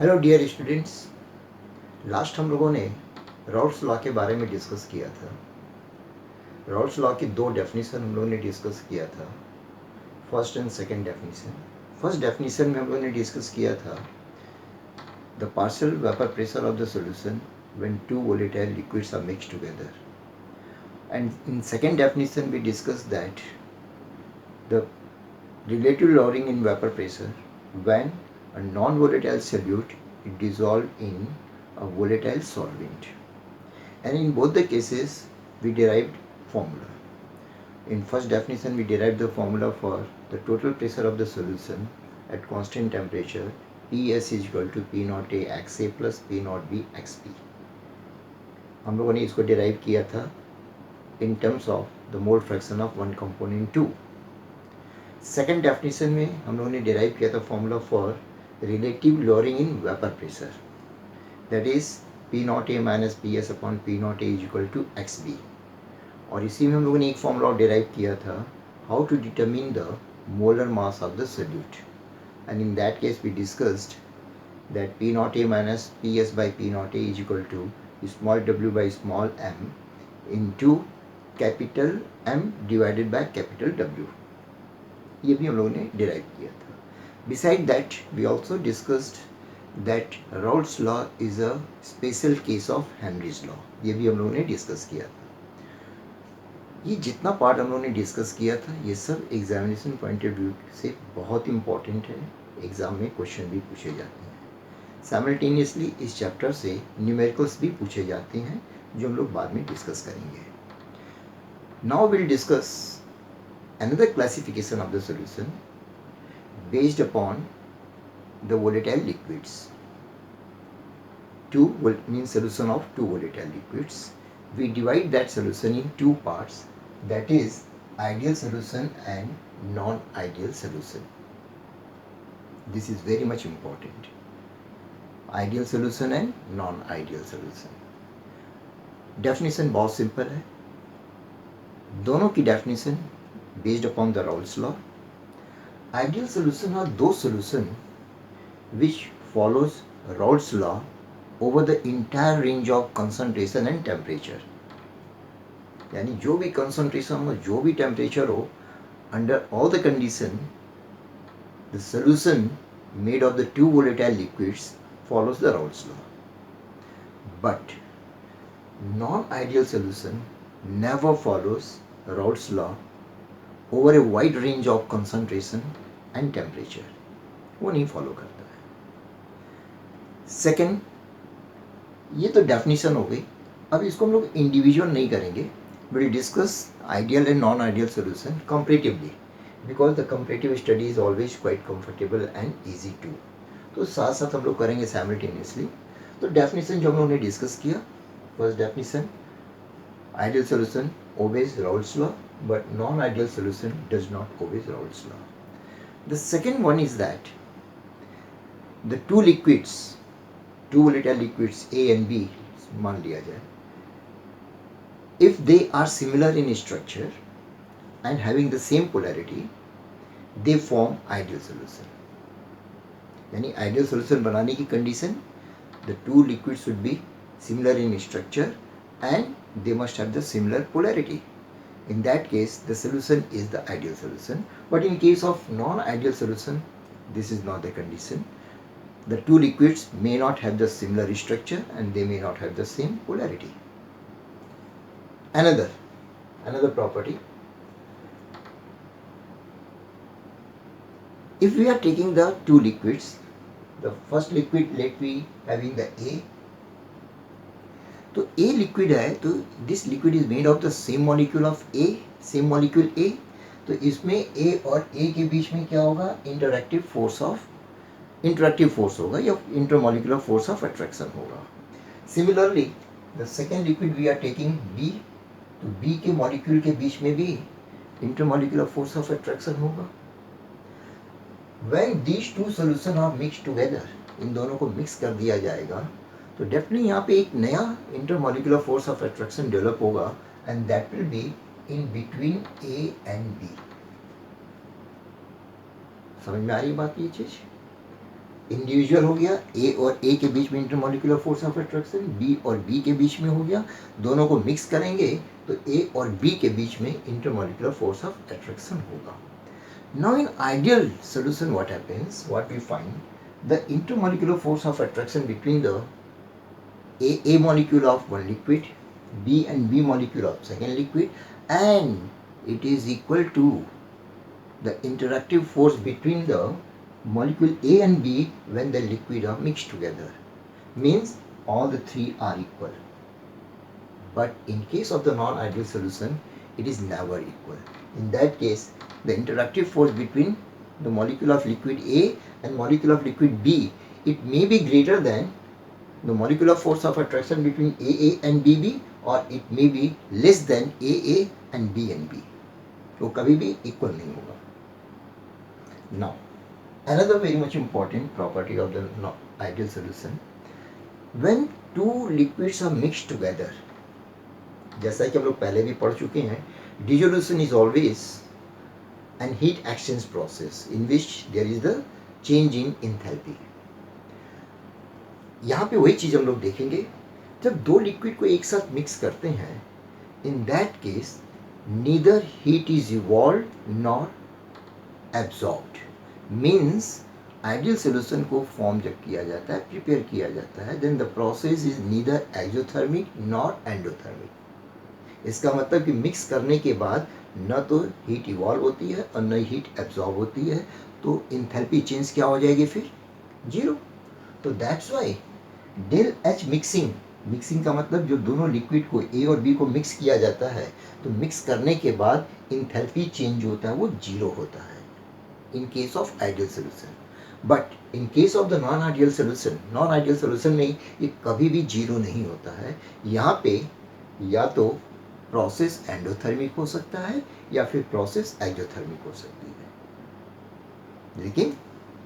Hello dear students. Last हम लोगों ने रॉल्स लॉ के बारे में डिस्कस किया था। रॉल्स लॉ की दो डेफिनेशन हम लोगों ने डिस्कस किया था, first and second definition. First definition में हम लोगों ने डिस्कस किया था the partial vapour pressure of the solution when two volatile liquids are mixed together, and in second definition we discuss that the relative lowering in vapor pressure when a non-volatile solute is dissolved in a volatile solvent. And in both the cases we derived formula. In first definition we derived the formula for the total pressure of the solution at constant temperature, Ps is equal to P naught A XA plus P naught B XP. हम लोगों ने इसको derive किया था in terms of the mole fraction of one component 2. Second definition में हम लोगों ने डिराइव किया था formula for relative lowering in vapour pressure, that is P not A minus P S upon P not A is equal to X B. और इसी में हम लोगों ने एक फॉर्मूला डिराइव किया था, how to determine the molar mass of the solute, and in that case we discussed that P not A minus P S by P not A is equal to small W by small M into capital M divided by capital W. ये भी हम लोगों ने derive किया था। Beside that we also discussed that Raoult's law is a special case of Henry's law, ये भी हम लोगों ने डिस्कस किया था। ये जितना पार्ट हम लोगों ने डिस्कस किया था ये सब एग्जामिनेशन पॉइंट ऑफ व्यू से बहुत इंपॉर्टेंट है, एग्जाम में क्वेश्चन भी पूछे जाते हैं। साइमल्टेनियसली इस चैप्टर से न्यूमेरिकल्स भी पूछे जाते हैं जो हम लोग बाद में डिस्कस करेंगे। Now will discuss another classification of the solution based upon the volatile liquids. Means solution of two volatile liquids. We divide that solution in two parts, that is ideal solution and non-ideal solution. This is very much important. Ideal solution and non-ideal solution. Definition बहुत simple है, दोनों की definition based upon the Raoult's law. Ideal solution are those solution which follows Raoult's law over the entire range of concentration and temperature. यानी जो भी concentration हो, जो भी temperature हो, under all the condition the solution made of the two volatile liquids follows the Raoult's law. But non-ideal solution never follows Raoult's law over a wide range of concentration and temperature, वो नहीं follow करता है। Second, ये तो definition हो गई, अब इसको हम लोग इंडिविजुअल नहीं करेंगे, will discuss ideal and non ideal solution comparatively, because the comparative study is always quite comfortable and easy to. तो साथ साथ हम लोग करेंगे साइमल्टेनियसली। तो डेफिनेशन जो हम लोगों ने डिस्कस किया, first definition, ideal solution obeys Raoult's law, but non-ideal solution does not obey Raoult's law. The second one is that the two liquids, two volatile liquids A and B, मान लिया जाए, if they are similar in structure and having the same polarity, they form ideal solution. यानी ideal solution बनाने की condition, the two liquids should be similar in structure and they must have the similar polarity. In that case the solution is the ideal solution. But in case of non-ideal solution, this is not the condition. The two liquids may not have the similar structure and they may not have the same polarity. Another property, if we are taking the two liquids, the first liquid let me having the A, तो A liquid है, तो this liquid is made of the same molecule of A, same molecule A, तो इसमें A और A के बीच में क्या होगा, इंटरैक्टिव फोर्स होगा या इंटरमॉलिक्यूलर फोर्स ऑफ अट्रैक्शन होगा। Similarly the second liquid we are taking B, तो B के मॉलिक्यूल के बीच में भी इंटरमॉलिक्यूलर फोर्स ऑफ अट्रैक्शन होगा। When these two solution are mixed together, इन दोनों को मिक्स कर दिया जाएगा, तो डेफिनेटली यहाँ पे एक नया intermolecular force of attraction develop होगा and that will be in between A and B। समझ में आ रही बात ये चीज? इंडिविजुअल हो गया, ए और ए के बीच में intermolecular force of attraction, B और बी के बीच में हो गया, दोनों को मिक्स करेंगे तो ए और बी के बीच में इंटरमोलिकुलर फोर्स ऑफ अट्रैक्शन होगा. Now in ideal solution what happens, what we find, the intermolecular force of attraction between the A molecule of one liquid, B and B molecule of second liquid, and it is equal to the interactive force between the molecule A and B when the liquid are mixed together. Means all the three are equal. But in case of the non-ideal solution, it is never equal. In that case, the interactive force between the molecule of liquid A and molecule of liquid B, it may be greater than the molecular force of attraction between AA and BB, or it may be less than AA and B and B. तो कभी भी equal नहीं होगा. Now, another very much important property of the ideal solution, when two liquids are mixed together, जैसा कि हम लोग पहले भी पढ़ चुके हैं, dissolution is always an heat exchange process in which there is the change in enthalpy. यहाँ पे वही चीज हम लोग देखेंगे, जब दो लिक्विड को एक साथ मिक्स करते हैं, in that case neither heat is evolve nor absorbed. Means ideal solution को फॉर्म जब किया जाता है, प्रिपेयर किया जाता है, then the process is neither exothermic nor endothermic. इसका मतलब कि मिक्स करने के बाद न तो हीट इवॉल्व होती है और न ही हीट एब्जॉर्ब होती है, तो इंथैल्पी चेंज क्या हो जाएगी फिर? जीरो. तो that's why del H mixing, mixing का मतलब जो दोनों लिक्विड को ए और बी को मिक्स किया जाता है, तो मिक्स करने के बाद इंथैल्पी चेंज होता है वो जीरो होता है इन case of ideal solution. But in case of the non ideal solution, non ideal solution में ये कभी भी जीरो नहीं होता है. यहाँ पे या तो प्रोसेस एंडोथर्मिक हो सकता है या फिर प्रोसेस एक्सोथर्मिक हो सकती है, लेकिन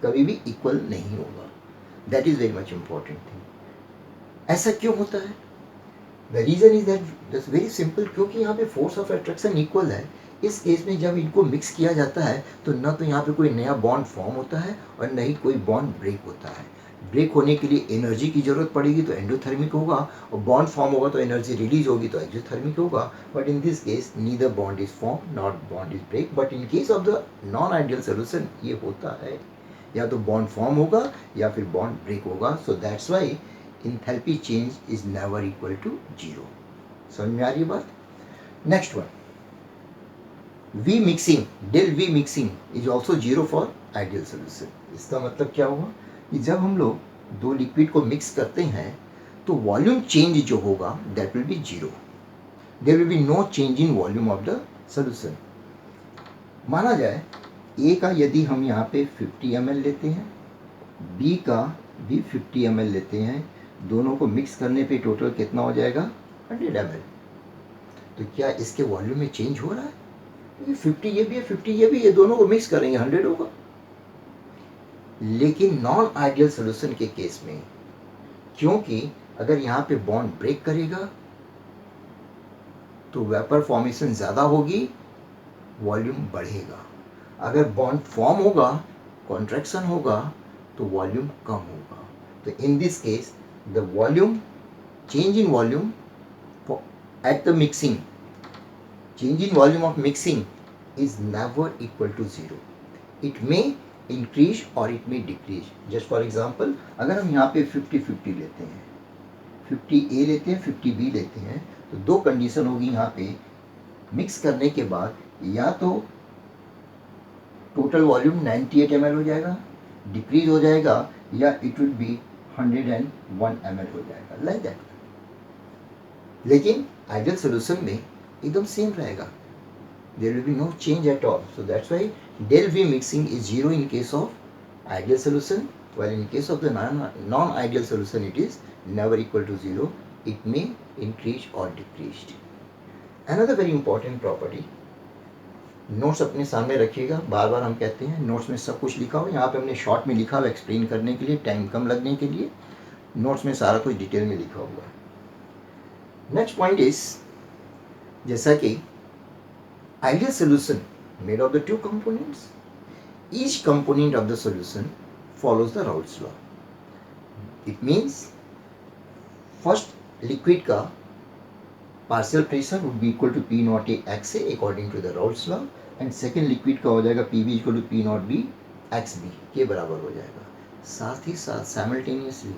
कभी भी इक्वल नहीं होगा. That is very much important thing. ऐसा क्यों होता है? The reason is that very simple, क्योंकि यहाँ पे फोर्स ऑफ अट्रैक्शन इक्वल है. इस केस में जब इनको मिक्स किया जाता है तो न तो यहाँ पे कोई नया बॉन्ड फॉर्म होता है और न ही कोई बॉन्ड ब्रेक होता है. ब्रेक होने के लिए एनर्जी की जरूरत पड़ेगी तो एंडोथर्मिक होगा, और बॉन्ड फॉर्म होगा तो एनर्जी रिलीज होगी तो एक्सोथर्मिक होगा. But in this case neither bond is form not bond is break. But in case of the non ideal solution ये होता है, या तो बॉन्ड फॉर्म होगा या फिर बॉन्ड ब्रेक होगा. सो that's Y enthalpy change is never equal to zero. समझ में आ रही है बात? Next one, V mixing, del V mixing is also zero for ideal solution. इसका मतलब क्या हुआ कि जब हम लोग दो लिक्विड को मिक्स करते हैं तो वॉल्यूम चेंज जो होगा that will be zero. There will be no change in volume of the solution. माना जाए A का यदि हम यहाँ पे 50 ml लेते हैं, B का भी 50 ml लेते हैं, दोनों को मिक्स करने पे टोटल कितना हो जाएगा? 100 ml. तो क्या इसके वॉल्यूम में चेंज हो रहा है? क्योंकि 50 ये भी है 50 ये भी है, दोनों को मिक्स करेंगे 100 होगा. लेकिन नॉन आइडियल सोल्यूशन के केस में, क्योंकि अगर यहाँ पे बॉन्ड ब्रेक करेगा तो वेपर फॉर्मेशन ज़्यादा होगी, वॉल्यूम बढ़ेगा. अगर बॉन्ड फॉर्म होगा, कॉन्ट्रैक्शन होगा, तो वॉल्यूम कम होगा. तो in this case the volume, change in volume for, at the mixing, change in volume of mixing is never equal to zero. It may increase or it may decrease. Just for example, अगर हम यहाँ पे 50-50 लेते हैं, 50A लेते हैं 50B लेते हैं, तो दो कंडीशन होगी यहाँ पे. मिक्स करने के बाद या तो टोटल वॉल्यूम 98 ml हो जाएगा, डिक्रीज हो जाएगा, या इट विल बी 101 ml हो जाएगा, लाइक दैट. लेकिन आइडियल सोल्यूशन में एकदम सेम रहेगा, there will be no change at all. So that's why del V mixing is zero in case of ideal solution, while in case of the non ideal solution it is never equal to zero. It may increase or decrease. Another very important property, notes अपने सामने रखिएगा. बार बार हम कहते हैं notes में सब कुछ लिखा हो, यहाँ पे हमने शॉर्ट में लिखा हुआ एक्सप्लेन करने के लिए, टाइम कम लगने के लिए. नोट्स में सारा कुछ डिटेल में लिखा हुआ है. नेक्स्ट पॉइंट इज, जैसा कि ideal solution made of the two components, each component of the solution follows the Raoult's law. It means first liquid का partial pressure would be equal to P naught A x A according to the Raoult's law, and second liquid का हो जाएगा PV equal to P naught B x B के बराबर हो जाएगा. साथ ही साथ simultaneously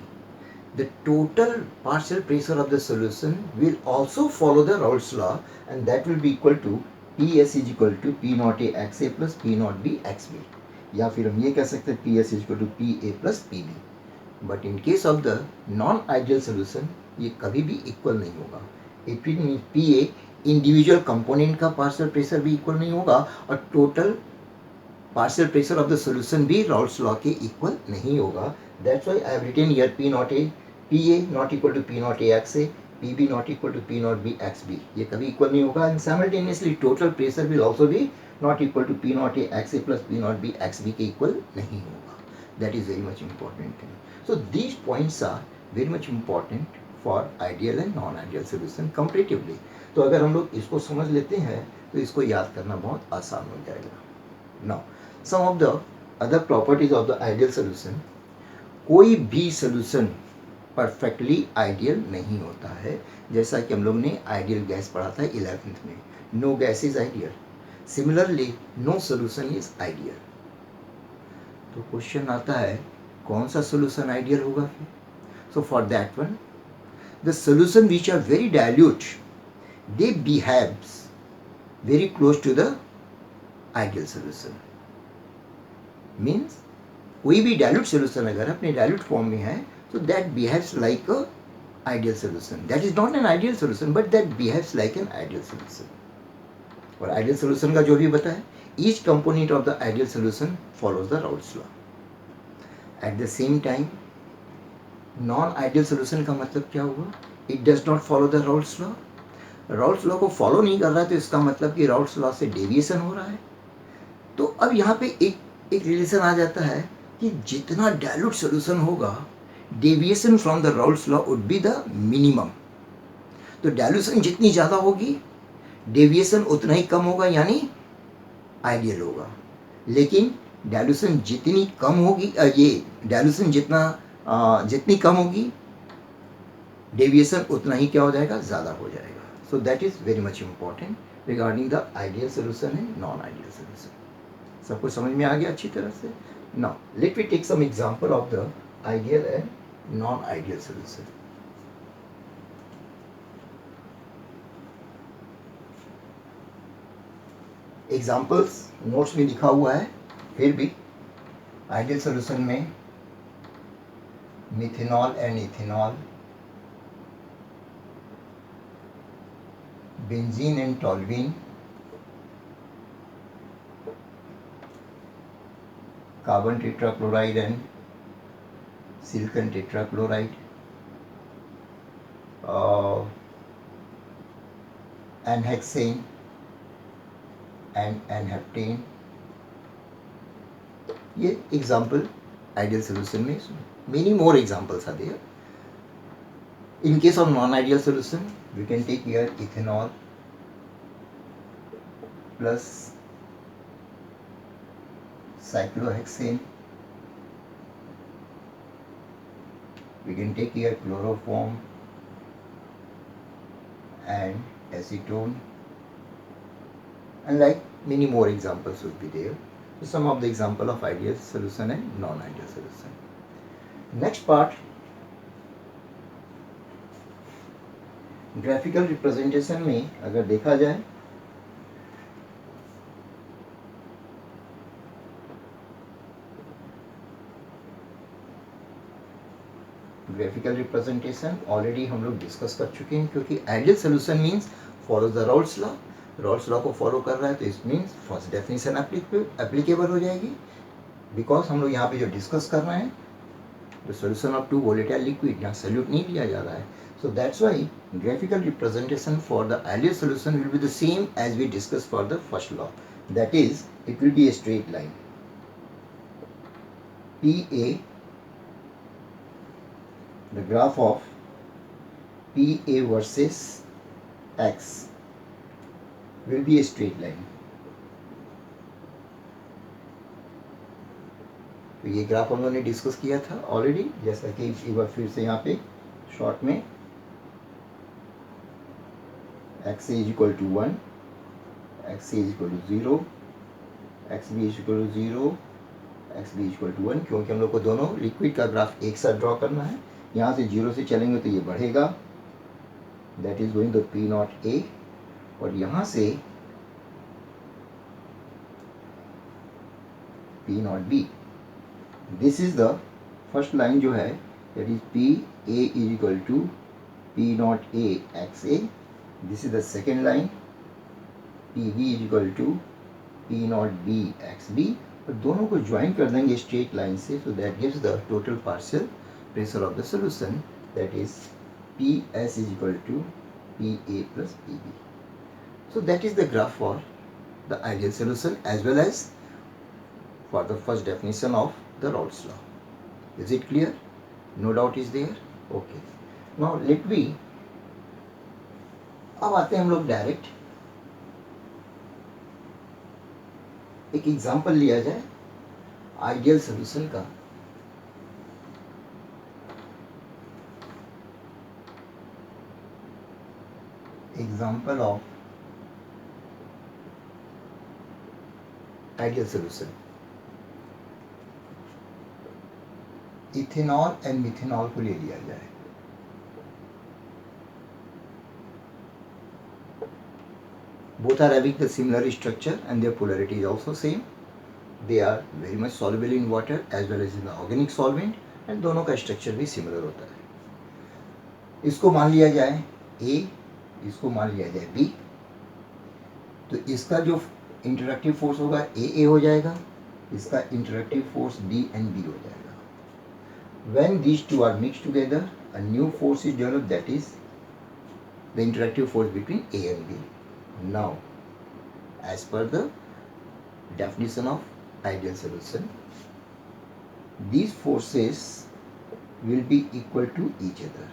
the total partial pressure of the solution will also follow the Raoult's law, and that will be equal to PS is equal to P naught A x A plus P naught B x B, या फिर हम ये कह सकते हैं PS is equal to PA plus PB. But in case of the non ideal solution ये कभी भी इक्वल नहीं होगा. It mean P A individual component का पार्शियल प्रेशर भी इक्वल नहीं होगा और total partial pressure of the solution भी राउल्ट्स लॉ के इक्वल नहीं होगा. That's why I have written here P not A P A not equal to P not A X A, P B not equal to P not B X B. ये कभी equal नहीं होगा. And simultaneously total pressure will also be not equal to P not A X A plus P not B X B के equal नहीं होगा. That is very much important thing. So these points are very much important for ideal and non-ideal solution comparatively. तो अगर हम लोग इसको समझ लेते हैं तो इसको याद करना बहुत आसान हो जाएगा. Now, some of the other properties of the ideal solution. कोई भी solution perfectly ideal नहीं होता है. जैसा कि हम लोग ने ideal gas पढ़ा था 11th में. No gas is ideal. Similarly, no solution is ideal. तो क्वेश्चन आता है कौन सा सोल्यूशन आइडियल होगा फिर. So for that one the solution which are very dilute they behaves very close to the ideal solution. Means कोई भी dilute solution अगर अपने डाइल्यूट फॉर्म में है तो that behaves like a ideal solution. That is not an ideal solution but that behaves like an ideal solution. और ideal solution का जो भी बताया, each component of the ideal solution follows the Raoult's law. At the same time, non-ideal solution का मतलब क्या हुआ? It does not follow the Raoult's law. Raoult's law को follow नहीं कर रहा है तो इसका मतलब कि Raoult's law से deviation हो रहा है. तो अब यहाँ पे एक रिलेशन आ जाता है कि जितना dilute solution होगा, deviation from the Raoult's law would be the minimum. तो dilution जितनी ज़्यादा होगी, deviation उतना ही कम होगा, यानी आइडियल होगा. लेकिन डाइल्यूशन जितनी कम होगी, ये डाइल्यूशन जितनी कम होगी, डेविएशन उतना ही क्या हो जाएगा, ज़्यादा हो जाएगा. So that is very much important regarding the ideal solution and non ideal solution. सब कुछ समझ में आ गया अच्छी तरह से. Now let we take some example of the ideal and non ideal solution. Examples notes में लिखा हुआ है, फिर भी आइडियल सोल्यूशन में methanol and ethanol, benzene and toluene, carbon tetrachloride and silicon tetrachloride, n hexane and heptane. ये example ideal solution में. Many more examples are there. In case of non-ideal solution, we can take here ethanol plus cyclohexane. We can take here chloroform and acetone. And like many more examples would be there. So some of the example of ideal solution and non-ideal solution. Next part, graphical representation में अगर देखा जाए graphical representation already हम लोग discuss कर चुके हैं, क्योंकि ideal solution means follow the Raoult's law. Raoult's law को फॉलो कर रहा है तो it means first definition applicable हो जाएगी, बिकॉज हम लोग यहाँ पे जो डिस्कस कर रहे हैं the solution of two volatile liquid, यहाँ सॉल्यूट नहीं लिया जा रहा है. So that's why graphical representation for the ideal solution will be the same as we discuss for the first law. That is it will be a straight line. PA, the graph of PA versus X will be a straight line. तो ये graph हम लोगों ने discuss किया था already, जैसा कि एक बार फिर से यहाँ पे शॉर्ट में X A is equal to 1, X A is equal to 0, X B is equal to 0, X B is equal to 1, क्योंकि हम लोग को दोनों लिक्विड का ग्राफ एक साथ ड्रॉ करना है। यहाँ से 0 से चलेंगे तो ये बढ़ेगा, that is going to P not A, और यहाँ से P not B. This is the first line जो है, that is P A is equal to P not A X A. This is the second line, P B is equal to P not B X B, और दोनों को join कर देंगे straight line से, so that gives the total partial pressure of the solution, that is P S is equal to P A plus P B. So that is the graph for the ideal solution as well as for the first definition of the Raoult's law. Is it clear? No doubt is there? Okay. Now let me, अब आते हैं हम लोग direct, एक example लिया जाए ideal solution का। Example of ideal solution, ethanol and methanol को ले लिया जाए। Both are having the similar structure and their polarity is also same. They are very much soluble in water as well as in the organic solvent, and दोनों का structure भी similar होता है। इसको मान लिया जाए A, इसको मान लिया जाए B, तो इसका जो इंटरैक्टिव फोर्स होगा ए हो जाएगा, इसका interactive force B and B हो जाएगा। When these two are mixed together, a new force is developed, that is the interactive force between A and B. Now, as per the definition of ideal solution, these forces will be equal to each other.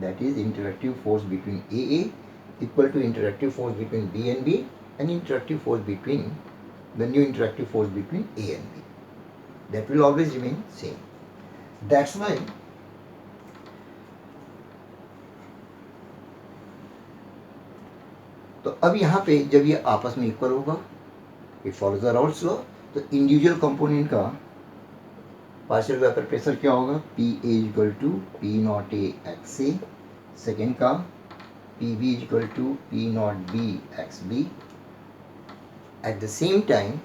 That is interactive force between AA equal to interactive force between B and B, and interactive force between the new interactive force between A and B. That will always remain same. That's why तो अब यहाँ पे जब ये आपस में equal होगा, it follows the Raoult's law, तो इंडिविजुअल कंपोनेंट का पार्शियल वेपर प्रेशर क्या होगा, P A equal to P not A X A, second का P B equal to P not B X B. At the same time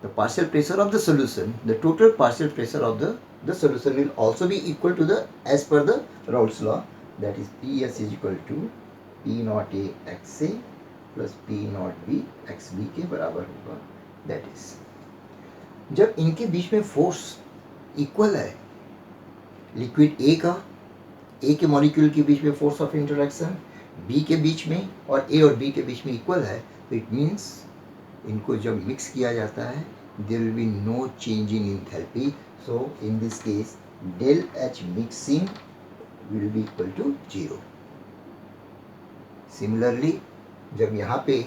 the partial pressure of the solution, the total partial pressure of the solution will also be equal to the, as per the Raoult's law, that is Ps is equal to P naught A x A plus P naught B x B के बराबर होगा। That is, जब इनके बीच में force equal है, liquid A का, A के molecule के बीच में फोर्स ऑफ इंटरेक्शन B के बीच में और A और B के बीच में इक्वल है, तो इट मीन्स इनको जब मिक्स किया जाता है there will be no change in enthalpy, so in this case del H mixing will be equal to 0. Similarly, जब यहाँ पे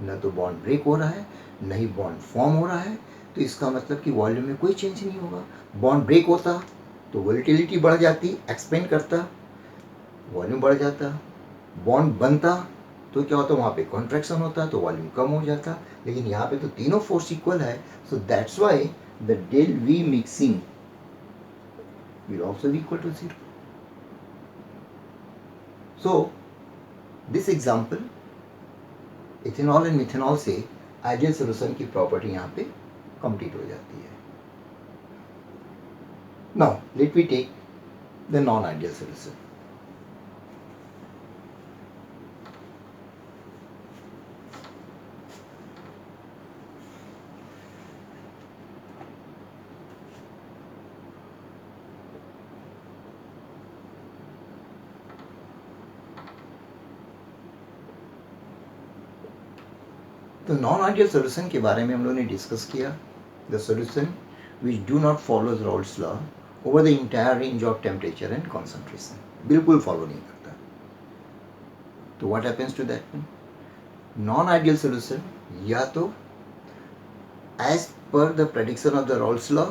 न तो बॉन्ड ब्रेक हो रहा है न ही बॉन्ड फॉर्म हो रहा है, तो इसका मतलब कि वॉल्यूम में कोई चेंज नहीं होगा। बॉन्ड ब्रेक होता तो वोलेटिलिटी बढ़ जाती, एक्सपेंड करता, वॉल्यूम बढ़ जाता। बॉन्ड बनता तो क्या होता, वहाँ पे कॉन्ट्रैक्शन होता तो वॉल्यूम कम हो जाता। लेकिन यहाँ पे तो तीनों फोर्स इक्वल है, so that's why the del V mixing will also be equal to 0। So this example ethanol and methanol से आइडियल सॉल्यूशन की प्रॉपर्टी यहाँ पे कंप्लीट हो जाती है। Now let we take the non ideal solution. तो non ideal solution के बारे में हम लोगों ने डिस्कस किया। The solution which do not follow Raoult's law over the entire range of temperature and concentration, बिल्कुल फॉलो नहीं करता। तो what happens to that? Non ideal solution या तो as per the prediction of the Raoult's law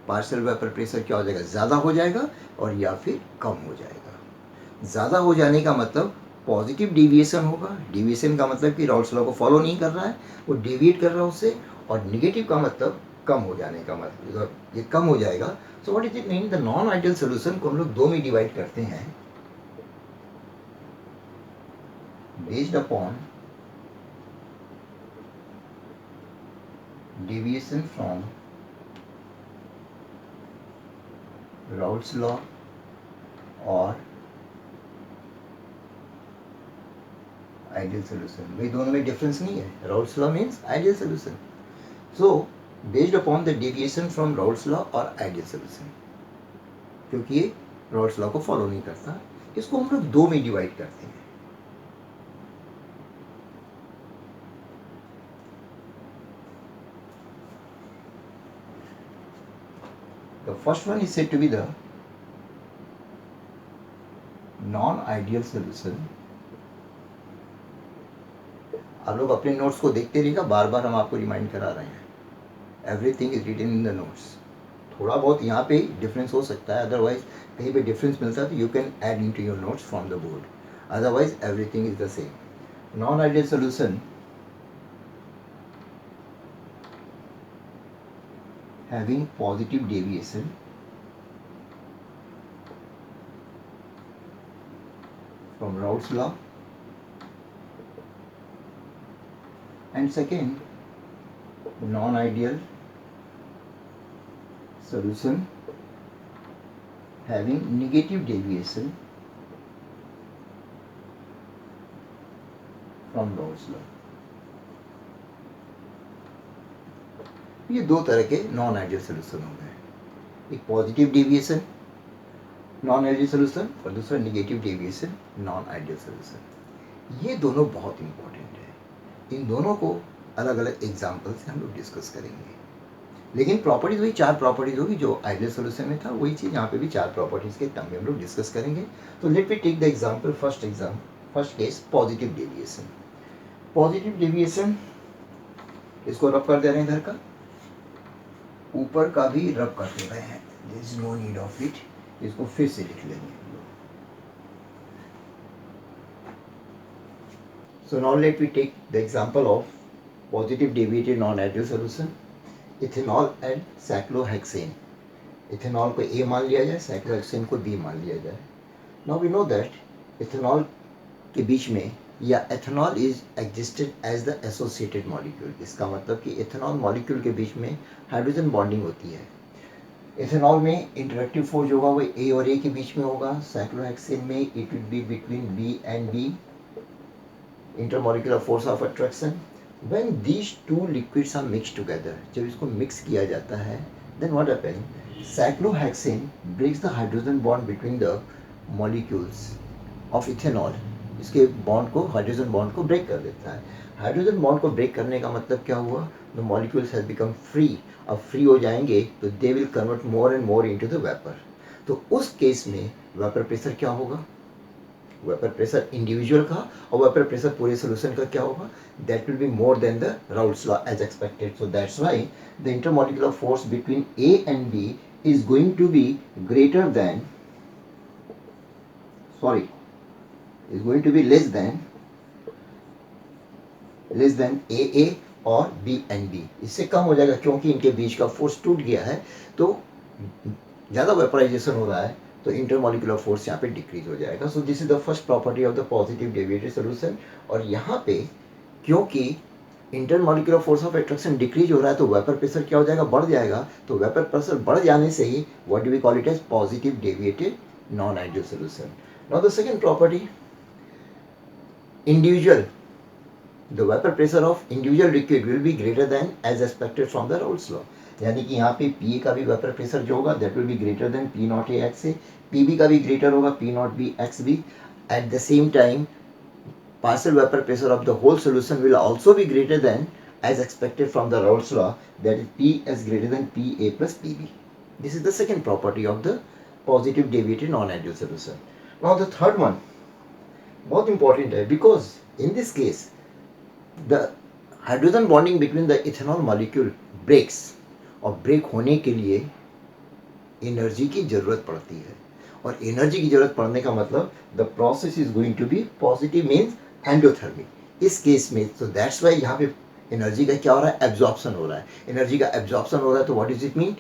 partial vapour pressure क्या हो जाएगा, ज़्यादा हो जाएगा और या फिर कम हो जाएगा। ज़्यादा हो जाने का मतलब पॉजिटिव डेविएशन होगा, डेविएशन का मतलब कि रॉल्स लॉ को फॉलो नहीं कर रहा है, वो डेविएट कर रहा है उससे, और निगेटिव का मतलब कम हो जाने का मतलब ये कम हो जाएगा। So what is it mean, the non ideal solution को हम लोग दो में डिवाइड करते हैं, based upon deviation from Raoult's law और आइडियल सोल्यूशन। भाई दोनों में डिफरेंस नहीं है, Raoult's law means ideal solution. So based upon the deviation from Raoult's law और आइडियल सोल्यूशन, क्योंकि ये राउल्ट्स लॉ को फॉलो नहीं करता, इसको हम लोग दो में डिवाइड करते हैं। The first one is said to be the non-ideal solution. आप लोग अपने नोट्स को देखते रहिएगा, बार बार हम आपको रिमाइंड करा रहे हैं, everything is written in the notes. थोड़ा बहुत यहाँ पे डिफरेंस हो सकता है, अदरवाइज कहीं पे डिफरेंस मिलता है तो you can add into your notes from the board, otherwise everything is the same. Non ideal solution having positive deviation from Raoult's law, and second non-ideal solution having negative deviation from Raoult's law। ये दो तरह के non ideal solution हो गए, एक positive deviation non ideal solution और दूसरा negative deviation non ideal solution. ये दोनों बहुत इंपॉर्टेंट है, इन दोनों को अलग अलग एग्जाम्पल से हम लोग डिस्कस करेंगे, लेकिन प्रॉपर्टीज वही चार प्रॉपर्टीज होगी जो आइडियल सोल्यूशन में था, वही चीज़ यहाँ पे भी चार प्रॉपर्टीज के टर्म में हम लोग डिस्कस करेंगे। तो let me take the example, first case positive deviation. Positive deviation, इसको रब कर दे रहे हैं, इधर का ऊपर का भी रब कर दे रहे हैं, there is no need of it, इसको फिर से लिख लेंगे। So now let we take the example of positive deviated non ideal solution, ethanol and cyclohexane. Ethanol को ए मान लिया जाए, साइक्लोहेक्सेन को बी मान लिया जाए। Now we know that ethanol के बीच में, या ethanol is existed as the associated molecule. इसका मतलब कि इथेनॉल मॉलिक्यूल के बीच में हाइड्रोजन बॉन्डिंग होती है। इथेनॉल में इंटरेक्टिव फोर्स होगा वो ए और ए के बीच में होगा, साइक्लोहेक्सेन में it will be between B and B, intermolecular force of attraction. When these two liquids are mixed together, जब इसको मिक्स किया जाता है, then what happen, cyclohexane breaks the hydrogen bond between the molecules of ethanol. इसके bond को, hydrogen bond को break कर देता है। हाइड्रोजन बॉन्ड को ब्रेक करने का मतलब क्या हुआ, the molecules have become free. अब फ्री हो जाएंगे तो दे will convert more and more into the vapour. तो उस केस में वेपर प्रेशर क्या होगा, वेपर प्रेशर इंडिविजुअल का और वेपर प्रेशर पूरे सोल्यूशन का क्या होगा, that will be more than the Raoult's law as expected. So that's why the intermolecular force between A and B is going to be greater than, sorry, is going to be less than AA और B and B, इससे कम हो जाएगा क्योंकि इनके बीच का force टूट गया है, तो ज़्यादा वेपराइजेशन हो रहा है, तो इंटरमॉलिक्यूलर फोर्स यहाँ पे डिक्रीज हो जाएगा। So this is the first property of the positive deviated solution. और यहाँ पे क्योंकि intermolecular force of attraction decrease हो रहा है तो वेपर प्रेशर क्या हो जाएगा, बढ़ जाएगा। तो वेपर प्रेशर बढ़ जाने से ही what do we call it as positive deviated non ideal solution. Now the second property, individual, the vapor pressure of individual liquid will be greater than as expected from the Raoult's law। यानी कि यहाँ पे P का भी vapour pressure जो होगा that will be greater than P not A X A, P B का भी ग्रेटर होगा P not B X B. At the same time partial vapor pressure of the whole solution will also be greater than as expected from the Raoult's law, that is P is greater than PA plus PB। This is the second property of the positive deviated non-ideal solution। Now the third one बहुत important है, because in this case the hydrogen bonding between the ethanol molecule breaks, और break होने के लिए energy की ज़रूरत पड़ती है, और एनर्जी की ज़रूरत पड़ने का मतलब the process is going to be positive means endothermic इस केस में। तो दैट्स वाई यहाँ पे एनर्जी का क्या हो रहा है, एब्जॉर्प्शन हो रहा है। एनर्जी का एब्जॉर्प्शन हो रहा है तो what is it mean,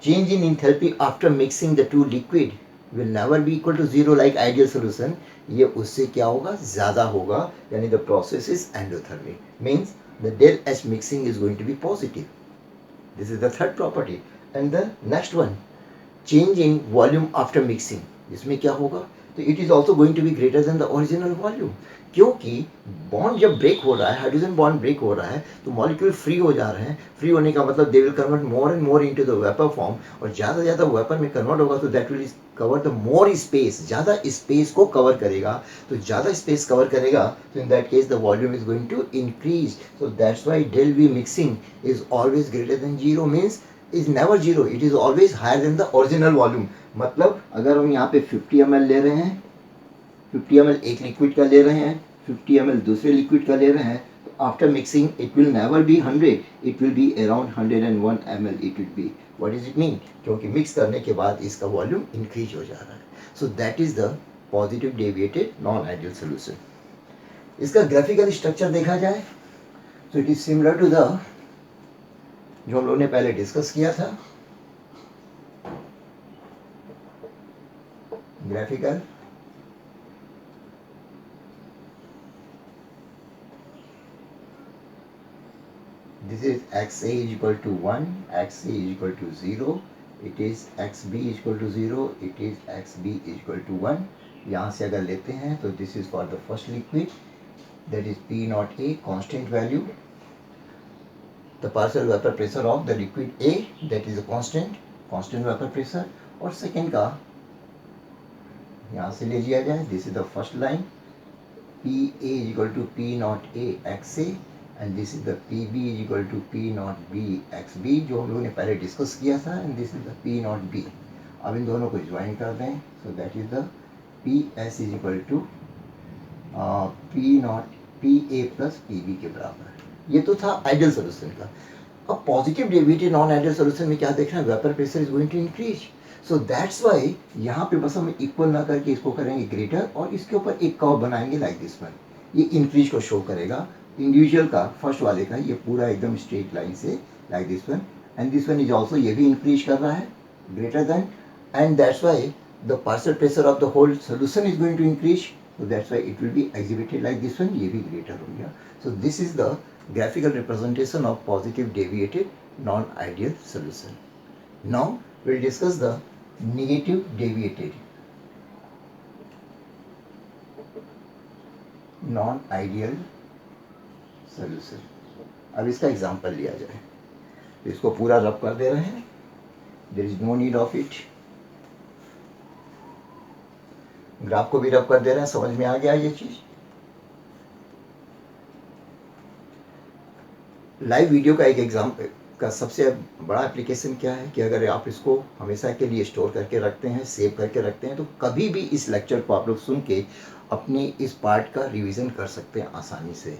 change in enthalpy after mixing the two liquid will never be equal to zero like ideal solution। ये उससे क्या होगा, ज़्यादा होगा, यानी the process is endothermic means the del H mixing is going to be positive। this is the third property। and the next one, change in volume after mixing, इसमें क्या होगा, तो it is also going to be greater than the original volume, क्योंकि bond जब break हो रहा है, hydrogen bond break हो रहा है तो मॉलिक्यूल फ्री हो जा रहे हैं। फ्री होने का मतलब they will convert more and more into the vapour form, और ज़्यादा ज़्यादा वेपर में कन्वर्ट होगा तो that will cover the more space, ज़्यादा स्पेस को कवर करेगा। तो ज़्यादा स्पेस कवर करेगा तो in that case the volume is going to increase. So that's why del V mixing is always greater than zero means is never zero, it is always higher than the original volume. मतलब अगर हम यहाँ पे 50 ml ले रहे हैं, 50 ml एक liquid का ले रहे हैं, 50 ml दूसरे लिक्विड का ले रहे हैं, तो after mixing it will never be 100, it will be around 101 ml it will B. What is it mean, क्योंकि मिक्स करने के बाद इसका वॉल्यूम इंक्रीज हो जा रहा है। So that is the positive deviated non ideal solution. इसका ग्राफिकल स्ट्रक्चर देखा जाए तो it is similar to the जो हम लोगों ने पहले डिस्कस किया था। Graphical this is xa is equal to 1, xa is equal to 0, it is xb is equal to 0, it is xb is equal to 1। यहाँ से अगर लेते हैं तो this is for the first liquid, that is P naught A, constant value, the partial vapor pressure of the liquid A, that is a constant vapor pressure। और second का यहाँ से ले लिया जाए, this is the first line, PA is equal to P naught A XA, and this is the P B is equal to P not B X B, जो हम लोगों ने पहले डिस्कस किया था, and this is the P not B. अब इन दोनों को ज्वाइन कर दें, so that is the P S is equal to P naught P A plus P B के बराबर। ये तो था आइडियल सोल्यूशन का। अब positive deviated non ideal solution में क्या देख रहे हैं, vapour pressure is going to increase. So that's why यहाँ पे बस हम इक्वल ना करके इसको करेंगे ग्रेटर, और इसके ऊपर एक कर्व बनाएंगे लाइक दिस वन। ये इंक्रीज को शो करेगा। इंडिविजुअल का फर्स्ट वाले का ये पूरा एकदम स्ट्रेट लाइन से like this one, and this one is also, ये भी इंक्रीज कर रहा है greater than, and that's why the partial pressure of the whole solution is going to increase, so that's why it will be exhibited like this one, ये भी greater हो गया। So this is the graphical representation of positive deviated non-ideal solution। Now we'll discuss the negative deviated non-ideal solution। अब इसका example लिया जाए, इसको पूरा रब कर दे रहे हैं, there is no need of it। Graph को भी रब कर दे रहे हैं, समझ में आ गया ये चीज। लाइव वीडियो का एक एग्जाम का सबसे बड़ा एप्लीकेशन क्या है कि अगर आप इसको हमेशा के लिए स्टोर करके रखते हैं, सेव करके रखते हैं, तो कभी भी इस लेक्चर को आप लोग सुन के अपने इस पार्ट का रिवीजन कर सकते हैं आसानी से।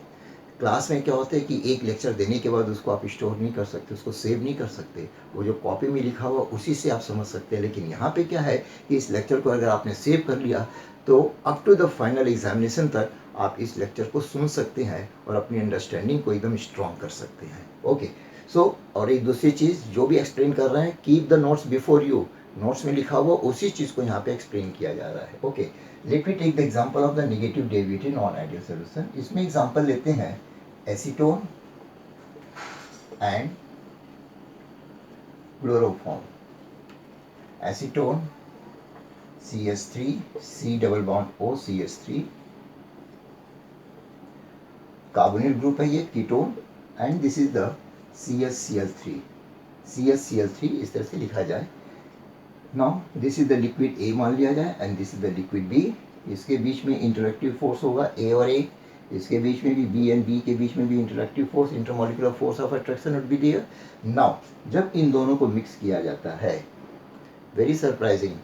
क्लास में क्या होता है कि एक लेक्चर देने के बाद उसको आप स्टोर नहीं कर सकते, उसको सेव नहीं कर सकते, वो जो कॉपी में लिखा हुआ उसी से आप समझ सकते हैं। लेकिन यहाँ पे क्या है कि इस लेक्चर को अगर आपने सेव कर लिया तो up to the final examination तक आप इस लेक्चर को सुन सकते हैं और अपनी अंडरस्टैंडिंग को एकदम स्ट्रॉन्ग कर सकते हैं। ओके, सो और एक दूसरी चीज़ जो भी एक्सप्लेन कर रहे हैं, keep the notes before you, notes में लिखा हुआ उसी चीज़ को यहाँ पे एक्सप्लेन किया जा रहा है। Okay, let me take the example of the negative deviated non ideal solution. इसमें एग्जांपल लेते हैं acetone and chloroform. Acetone CH3 C double bond O CH3, carbonyl group है ये, ketone, and this is the CHCl3, CHCl3 इस तरह से लिखा जाए। Now this is the liquid A मान लिया जाए, and this is the liquid B। इसके बीच में इंटरएक्टिव फोर्स होगा A और A, इसके बीच में भी B एंड B के बीच में भी interactive force, intermolecular force of attraction would be there. Now जब इन दोनों को मिक्स किया जाता है, very surprising,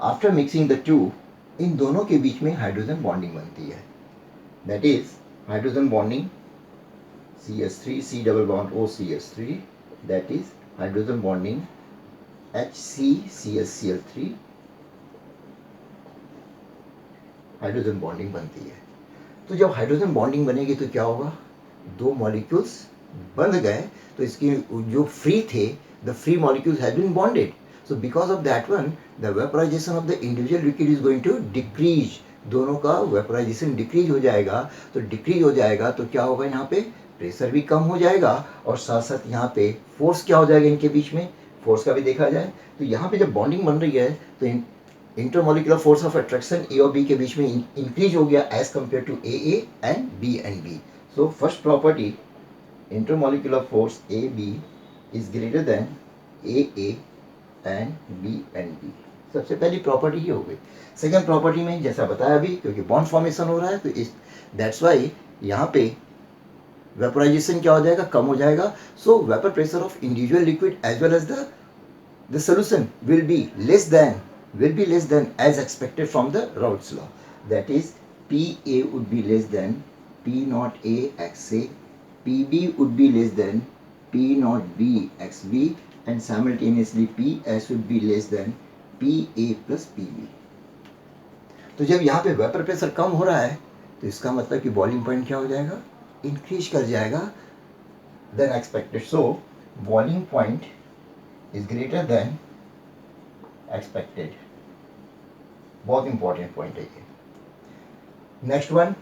after mixing the two, इन दोनों के बीच में हाइड्रोजन बॉन्डिंग बनती है। That is hydrogen bonding CH3, C double bond O CH3, that is hydrogen bonding HCCH3, hydrogen bonding बनती है। तो जब हाइड्रोजन बॉन्डिंग बनेगी तो क्या होगा, दो मॉलिक्यूल्स बंध गए, तो इसकी जो फ्री थे, the free molecules had been bonded, so because of that one the vaporisation of the individual liquid is going to decrease, दोनों का वेपराइजेशन डिक्रीज हो जाएगा। तो डिक्रीज हो जाएगा तो क्या होगा, यहाँ पे प्रेशर भी कम हो जाएगा, और साथ साथ यहाँ पे फोर्स क्या हो जाएगा इनके बीच में, फोर्स का भी देखा जाए तो यहाँ पे जब बॉन्डिंग बन रही है तो intermolecular force of attraction A और बी के बीच में इंक्रीज हो गया as compare to A and B. So first property, intermolecular force A B is greater than A and B. सबसे पहली प्रॉपर्टी ये हो गई। सेकेंड प्रॉपर्टी में जैसा बताया अभी, क्योंकि बॉन्ड फॉर्मेशन हो रहा है तो इस दैट्स वाई यहाँ पे वेपोराइजेशन क्या हो जाएगा, कम हो जाएगा। So vapour pressure of individual liquid as well as the solution will be less than as expected from the Raoult's law. That is, PA would be less than P naught A XA, PB would be less than P naught B XB, and simultaneously PS would be less than PA plus PB. तो जब यहाँ पे vapour pressure कम हो रहा है तो इसका मतलब कि बॉइलिंग पॉइंट क्या हो जाएगा, इंक्रीज कर जाएगा then expected. So boiling point is greater than expected, बहुत इंपॉर्टेंट पॉइंट है ये। नेक्स्ट वन,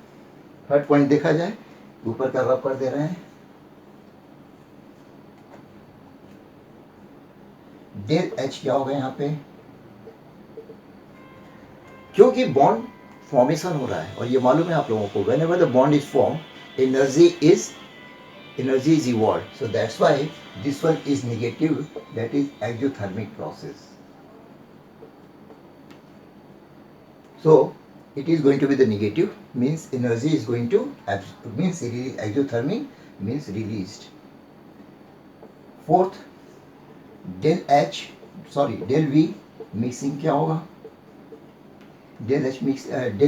थर्ड पॉइंट देखा जाए, ऊपर का रब कर दे रहे हैं, डेल एच क्या होगा यहाँ पे, क्योंकि बॉन्ड फॉर्मेशन हो रहा है और ये मालूम है आप लोगों को, whenever the bond is form energy is evolved, so that's why this one is negative, that is exothermic process. So it is going to be the negative, means energy is going to means exothermic means released. Fourth, del V mixing क्या होगा, del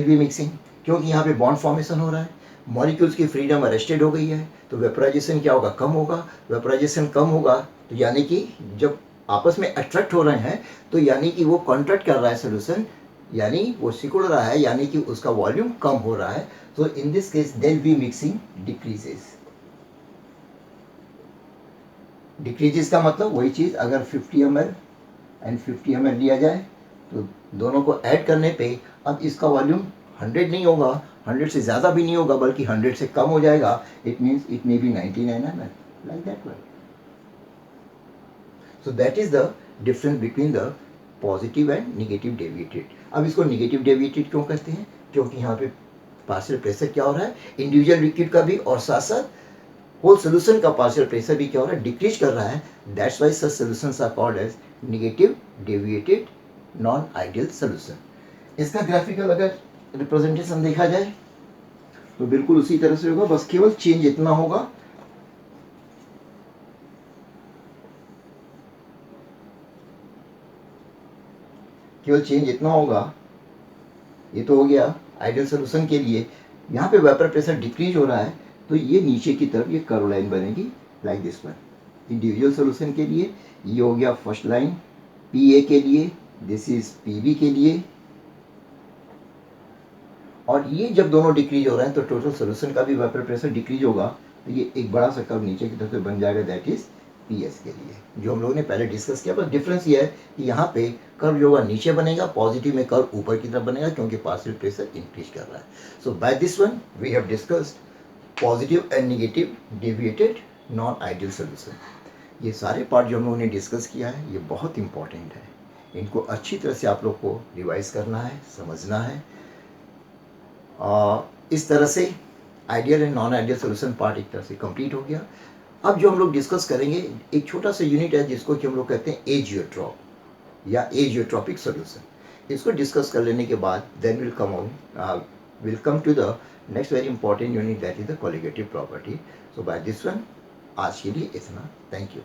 V mixing, क्योंकि यहाँ पे bond formation हो रहा है, molecules की freedom arrested हो गई है, तो वेपराइजेशन क्या होगा, कम होगा। वेपराइजेशन कम होगा तो यानी कि जब आपस में अट्रैक्ट हो रहे हैं तो यानी कि वो कॉन्ट्रैक्ट कर रहा है सोल्यूशन, यानी वो सिकुड़ रहा है, यानी कि उसका वॉल्यूम कम हो रहा है। तो in this case del V mixing decreases का मतलब वही चीज़, अगर 50 ml एंड 50 ml लिया जाए तो दोनों को ऐड करने पे अब इसका वॉल्यूम 100 नहीं होगा, 100 से ज़्यादा भी नहीं होगा, बल्कि 100 से कम हो जाएगा। It means it may be 99 ml, like that one. So that is the difference between the positive and negative deviated. अब इसको निगेटिव डेविएटेड क्यों कहते हैं, क्योंकि यहाँ पे पार्शियल प्रेशर क्या हो रहा है, इंडिविजुअल लिक्विड का भी और साथ साथ होल सोल्यूशन का पार्शियल प्रेशर भी क्या हो रहा है, डिक्रीज कर रहा है। That's why such solutions are called as negative deviated non ideal solution. इसका ग्राफिकल अगर रिप्रेजेंटेशन देखा जाए तो बिल्कुल उसी तरह से होगा, बस केवल चेंज इतना होगा, ये तो हो गया आइडियल सोल्यूशन के लिए। यहाँ पे वेपर प्रेशर डिक्रीज हो रहा है तो ये नीचे की तरफ ये कर्व लाइन बनेगी like this one. Individual solution के लिए ये हो गया फर्स्ट लाइन, पी के लिए, दिस इज पी के लिए, और ये जब दोनों डिक्रीज हो रहे हैं तो टोटल सोल्यूशन का भी वेपर प्रेशर डिक्रीज होगा, तो ये एक बड़ा सा कर्व नीचे की तरफ से बन जाएगा, दैट इज पीएस के लिए, जो हम लोगों ने पहले डिस्कस किया। बस डिफरेंस ये है कि यहाँ पे कर्व जो होगा नीचे बनेगा, पॉजिटिव में कर्व ऊपर की तरफ बनेगा, क्योंकि पार्शियल प्रेशर इंक्रीज कर रहा है। So by this one we have discussed positive and negative deviated non ideal solution. ये सारे पार्ट जो हम लोगों ने डिस्कस किया है ये बहुत इंपॉर्टेंट है, इनको अच्छी तरह से आप लोग को रिवाइज करना है, समझना है। इस तरह से ideal and non ideal solution part एक तरह से कंप्लीट हो गया। अब जो हम लोग डिस्कस करेंगे एक छोटा सा यूनिट है जिसको कि हम लोग कहते हैं एजियोट्रॉप या एजियोट्रॉपिक सोल्यूशन। इसको डिस्कस कर लेने के बाद then will come to the next very important unit, that is the colligative property. So by this one आज के लिए इतना, थैंक यू।